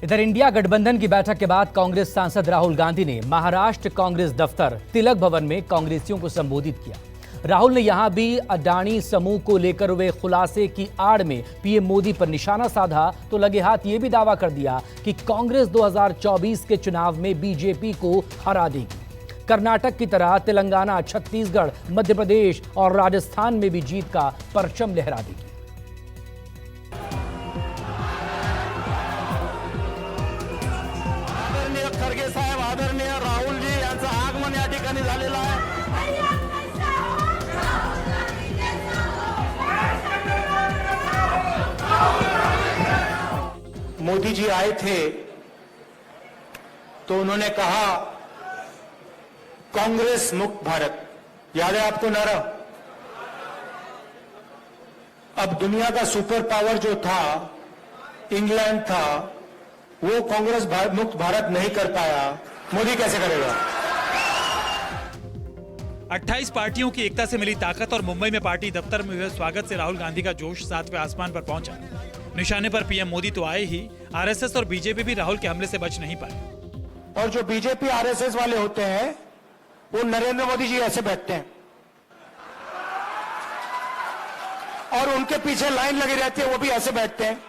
इधर इंडिया गठबंधन की बैठक के बाद कांग्रेस सांसद राहुल गांधी ने महाराष्ट्र कांग्रेस दफ्तर तिलक भवन में कांग्रेसियों को संबोधित किया। राहुल ने यहां भी अडानी समूह को लेकर हुए खुलासे की आड़ में पीएम मोदी पर निशाना साधा तो लगे हाथ ये भी दावा कर दिया कि कांग्रेस 2024 के चुनाव में बीजेपी को हरा देगी। कर्नाटक की तरह तेलंगाना, छत्तीसगढ़, मध्य प्रदेश और राजस्थान में भी जीत का परचम लहरा देगी। खरगे साहेब, आदरणीय राहुल जी यांचं आगमन या ठिकाणी झालेलं आहे। मोदी जी आए थे तो उन्होंने कहा कांग्रेस मुक्त भारत, याद है आपको नारा? अब दुनिया का सुपर पावर जो था, इंग्लैंड था, वो कांग्रेस मुक्त भारत नहीं कर पाया, मोदी कैसे करेगा? 28 पार्टियों की एकता से मिली ताकत और मुंबई में पार्टी दफ्तर में हुए स्वागत से राहुल गांधी का जोश 7वें आसमान पर पहुंचा। निशाने पर पीएम मोदी तो आए ही, आरएसएस और बीजेपी भी राहुल के हमले से बच नहीं पाए। और जो बीजेपी आरएसएस वाले होते हैं वो नरेंद्र मोदी जी ऐसे बैठते हैं और उनके पीछे लाइन लगी रहती है, वो भी ऐसे बैठते हैं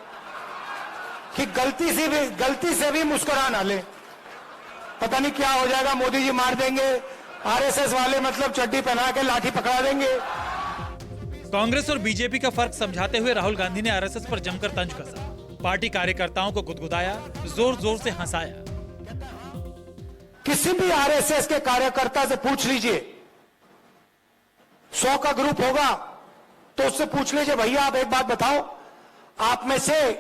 कि गलती से भी मुस्कुरा ना ले, पता नहीं क्या हो जाएगा, मोदी जी मार देंगे, आरएसएस वाले मतलब चड्डी पहना के लाठी पकड़ा देंगे। कांग्रेस और बीजेपी का फर्क समझाते हुए राहुल गांधी ने आरएसएस पर जमकर तंज कसा। पार्टी कार्यकर्ताओं को गुदगुदाया, जोर जोर से हंसाया। किसी भी आरएसएस के कार्यकर्ता से पूछ लीजिए, 100 का ग्रुप होगा तो उससे पूछ लीजिए, भैया आप एक बात बताओ, आप में से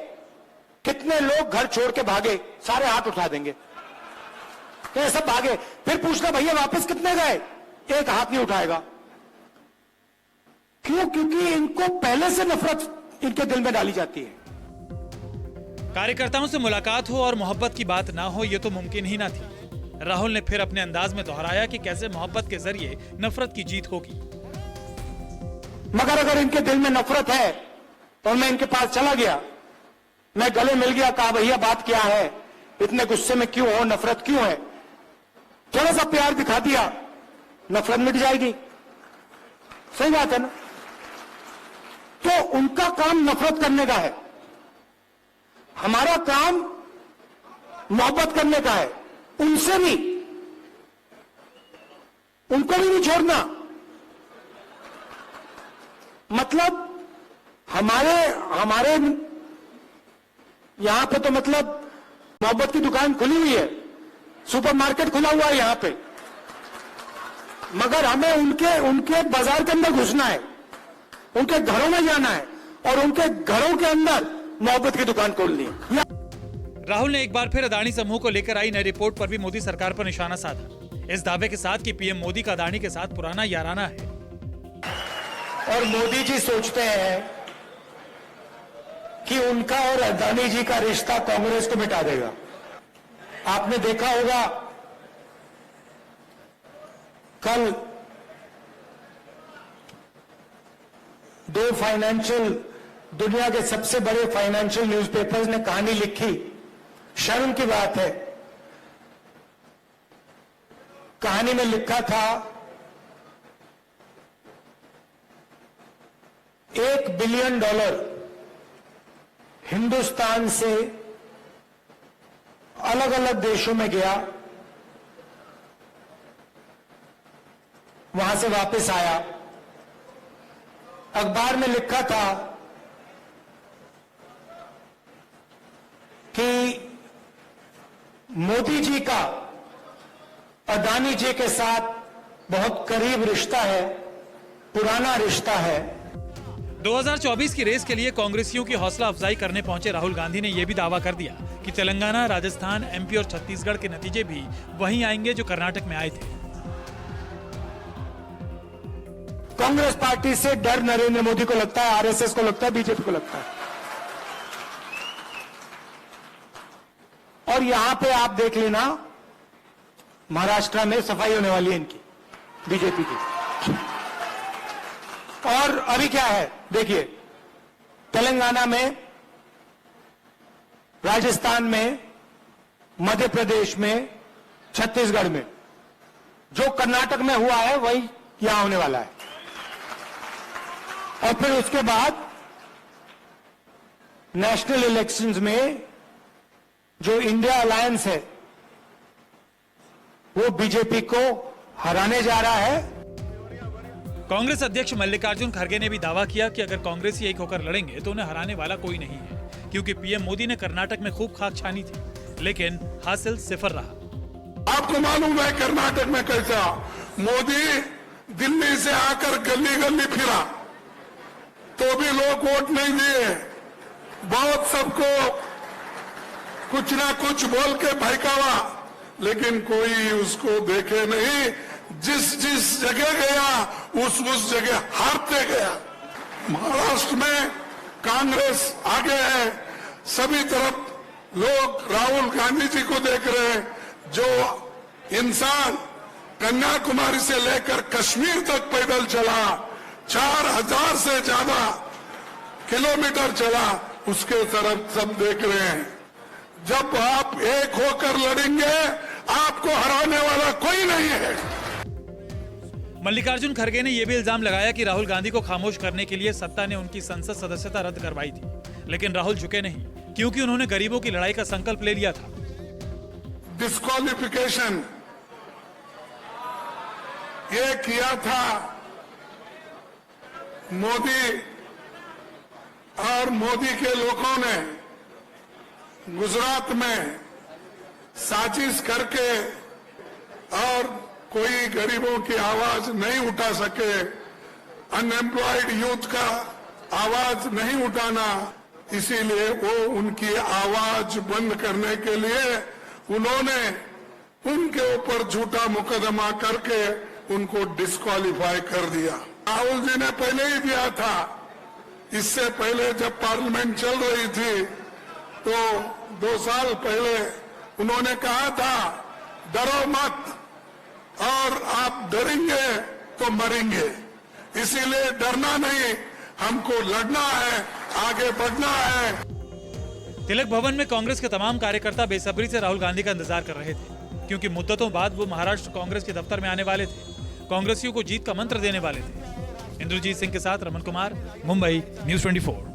कितने लोग घर छोड़ के भागे? सारे हाथ उठा देंगे, तो सब भागे। फिर पूछना भैया वापस कितने गए? एक हाथ नहीं उठाएगा। क्यों? क्योंकि इनको पहले से नफरत इनके दिल में डाली जाती है। कार्यकर्ताओं से मुलाकात हो और मोहब्बत की बात ना हो, यह तो मुमकिन ही ना थी। राहुल ने फिर अपने अंदाज में दोहराया कि कैसे मोहब्बत के जरिए नफरत की जीत होगी। मगर अगर इनके दिल में नफरत है तो मैं इनके पास चला गया, मैं गले मिल गया, कहा भैया बात क्या है, इतने गुस्से में क्यों हो, नफरत क्यों है? थोड़ा सा प्यार दिखा दिया, नफरत मिट जाएगी। सही बात है ना? तो उनका काम नफरत करने का है, हमारा काम मोहब्बत करने का है। उनसे भी, उनको भी नहीं छोड़ना। मतलब हमारे यहां पे तो मतलब मोहब्बत की दुकान खुली हुई है, सुपरमार्केट खुला हुआ है यहां पे, मगर हमें उनके बाजार के अंदर घुसना है, उनके घरों में जाना है और उनके घरों के अंदर मोहब्बत की दुकान खोलनी है। राहुल ने एक बार फिर अडानी समूह को लेकर आई नई रिपोर्ट पर भी मोदी सरकार पर निशाना साधा, इस दावे के साथ कि पीएम मोदी का अडानी के साथ पुराना याराना है। और मोदी जी सोचते हैं कि उनका और अडानी जी का रिश्ता कांग्रेस को मिटा देगा। आपने देखा होगा कल 2 दुनिया के सबसे बड़े फाइनेंशियल न्यूज़पेपर्स ने कहानी लिखी, शर्म की बात है। कहानी में लिखा था $1 बिलियन हिंदुस्तान से अलग अलग देशों में गया, वहां से वापस आया। अखबार में लिखा था कि मोदी जी का अडानी जी के साथ बहुत करीब रिश्ता है, पुराना रिश्ता है। 2024 की रेस के लिए कांग्रेसियों की हौसला अफजाई करने पहुंचे राहुल गांधी ने यह भी दावा कर दिया कि तेलंगाना, राजस्थान, एमपी और छत्तीसगढ़ के नतीजे भी वहीं आएंगे जो कर्नाटक में आए थे। कांग्रेस पार्टी से डर नरेंद्र मोदी को लगता है, आरएसएस को लगता है, बीजेपी को लगता है। और यहां पे आप देख लेना, महाराष्ट्र में सफाई होने वाली है इनकी, बीजेपी की। और अभी क्या है देखिए, तेलंगाना में, राजस्थान में मध्य प्रदेश में, छत्तीसगढ़ में, जो कर्नाटक में हुआ है वही यहां होने वाला है। और फिर उसके बाद नेशनल इलेक्शंस में जो इंडिया अलायंस है वो बीजेपी को हराने जा रहा है। कांग्रेस अध्यक्ष मल्लिकार्जुन खड़गे ने भी दावा किया कि अगर कांग्रेसी एक होकर लड़ेंगे तो उन्हें हराने वाला कोई नहीं है, क्योंकि पीएम मोदी ने कर्नाटक में खूब खाक छानी थी, लेकिन हासिल सिफर रहा। आपको मालूम है कर्नाटक में कैसा मोदी दिल्ली से आकर गली गली फिरा तो भी लोग वोट नहीं दिए। बहुत सबको कुछ ना कुछ बोल के भड़कावा, लेकिन कोई उसको देखे नहीं। जिस जिस जगह गया उस जगह हारते गया। महाराष्ट्र में कांग्रेस आगे है, सभी तरफ लोग राहुल गांधी जी को देख रहे हैं। जो इंसान कन्याकुमारी से लेकर कश्मीर तक पैदल चला, 4000 से ज्यादा किलोमीटर चला, उसके तरफ सब देख रहे हैं। जब आप एक होकर लड़ेंगे आपको हराने वाला कोई नहीं है। मल्लिकार्जुन खड़गे ने यह भी इल्जाम लगाया कि राहुल गांधी को खामोश करने के लिए सत्ता ने उनकी संसद सदस्यता रद्द करवाई थी, लेकिन राहुल झुके नहीं, क्योंकि उन्होंने गरीबों की लड़ाई का संकल्प ले लिया था। डिस्क्वालिफिकेशन ये किया था मोदी और मोदी के लोगों ने गुजरात में साजिश करके, और कोई गरीबों की आवाज नहीं उठा सके, अनएम्प्लॉयड यूथ का आवाज नहीं उठाना, इसीलिए वो उनकी आवाज बंद करने के लिए उन्होंने उनके ऊपर झूठा मुकदमा करके उनको डिस्क्वालीफाई कर दिया। राहुल जी ने पहले ही दिया था। इससे पहले जब पार्लियामेंट चल रही थी तो 2 साल पहले उन्होंने कहा था डरो मत, और आप डरेंगे तो मरेंगे। इसीलिए डरना नहीं, हमको लड़ना है, आगे बढ़ना है। तिलक भवन में कांग्रेस के तमाम कार्यकर्ता बेसब्री से राहुल गांधी का इंतजार कर रहे थे, क्योंकि मुद्दतों बाद वो महाराष्ट्र कांग्रेस के दफ्तर में आने वाले थे, कांग्रेसियों को जीत का मंत्र देने वाले थे। इंद्रजीत सिंह के साथ रमन कुमार, मुंबई, न्यूज़ 24।